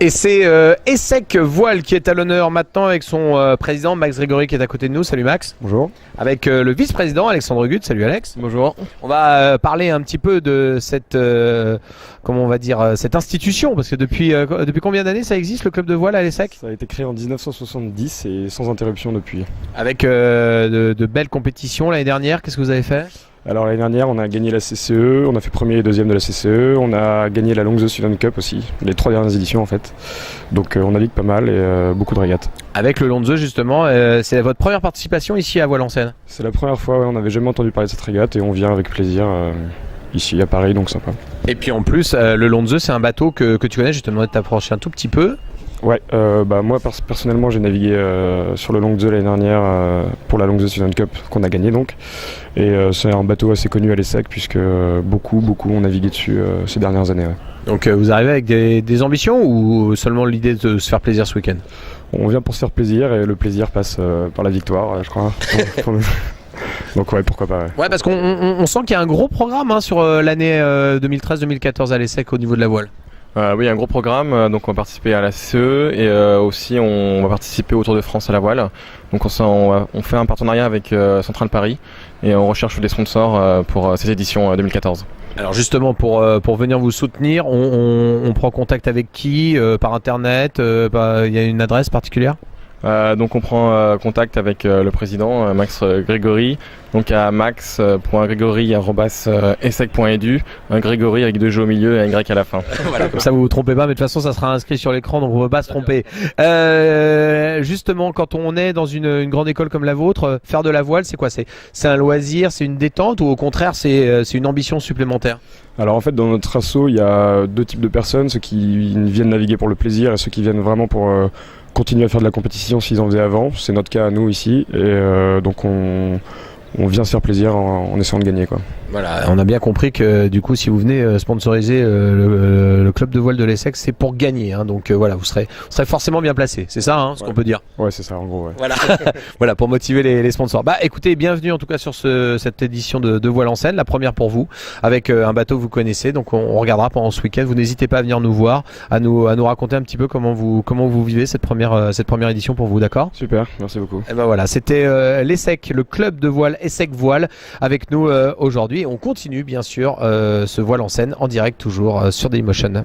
Et c'est ESSEC Voile qui est à l'honneur maintenant avec son président Max Grégory qui est à côté de nous. Salut Max. Bonjour. Avec le vice-président Alexandre Gut. Salut Alex. Bonjour. On va parler un petit peu de cette, comment on va dire, cette institution, parce que depuis combien d'années ça existe le club de voile à l'ESSEC? Ça a été créé en 1970 et sans interruption depuis. Avec de belles compétitions l'année dernière. Qu'est-ce que vous avez fait? Alors l'année dernière on a gagné la CCE, on a fait premier et deuxième de la CCE, on a gagné la Long The Student Cup aussi, les 3 dernières éditions en fait. Donc on navigue pas mal et beaucoup de régates. Avec le Long The justement, c'est votre première participation ici à Voile-en-Seine? C'est la première fois, ouais, on n'avait jamais entendu parler de cette régate et on vient avec plaisir ici à Paris, donc sympa. Et puis en plus le Long The c'est un bateau que tu connais, je vais te demander de t'approcher un tout petit peu. Ouais, moi personnellement j'ai navigué sur le Long The l'année dernière pour la Long The Student Cup qu'on a gagné donc. Et c'est un bateau assez connu à l'ESSEC puisque beaucoup ont navigué dessus ces dernières années. Ouais. Donc vous arrivez avec des ambitions ou seulement l'idée de se faire plaisir ce week-end? On vient pour se faire plaisir et le plaisir passe par la victoire, je crois. Donc ouais, pourquoi pas. Ouais, parce qu'on sent qu'il y a un gros programme sur l'année 2013-2014 à l'ESSEC au niveau de la voile. Oui, un gros programme, donc on va participer à la CE et aussi on va participer au Tour de France à la voile. Donc on fait un partenariat avec Central Paris et on recherche des sponsors pour cette édition 2014. Alors justement pour venir vous soutenir, on prend contact avec qui? Par internet? Il y a une adresse particulière? Donc on prend contact avec le président Max Grégory, donc à max.grégory@essec.edu, Grégory avec 2 G au milieu et un Y à la fin. Voilà, comme ça vous vous trompez pas, mais de toute façon ça sera inscrit sur l'écran donc on ne va pas se tromper. Justement quand on est dans une grande école comme la vôtre, faire de la voile c'est quoi? C'est un loisir, c'est une détente ou au contraire c'est une ambition supplémentaire? Alors en fait dans notre asso il y a 2 types de personnes, ceux qui viennent naviguer pour le plaisir et ceux qui viennent vraiment pour continuer à faire de la compétition s'ils en faisaient avant. C'est notre cas à nous ici et donc on vient se faire plaisir en essayant de gagner quoi. Voilà, on a bien compris que du coup si vous venez sponsoriser le club de voile de l'ESSEC c'est pour gagner donc voilà vous serez forcément bien placé, c'est ça ce qu'on peut dire. Ouais c'est ça en gros ouais. Voilà. Voilà pour motiver les sponsors. Bah écoutez, bienvenue en tout cas sur cette édition de Voile-en-Seine, la première pour vous avec un bateau que vous connaissez, donc on regardera pendant ce week-end. Vous n'hésitez pas à venir nous voir, à nous raconter un petit peu comment vous vivez cette première édition pour vous, d'accord? Super, merci beaucoup. Et ben voilà, c'était l'ESSEC, le club de voile ESSEC Voile avec nous aujourd'hui. On continue bien sûr ce Voile-en-Seine en direct toujours sur Dailymotion.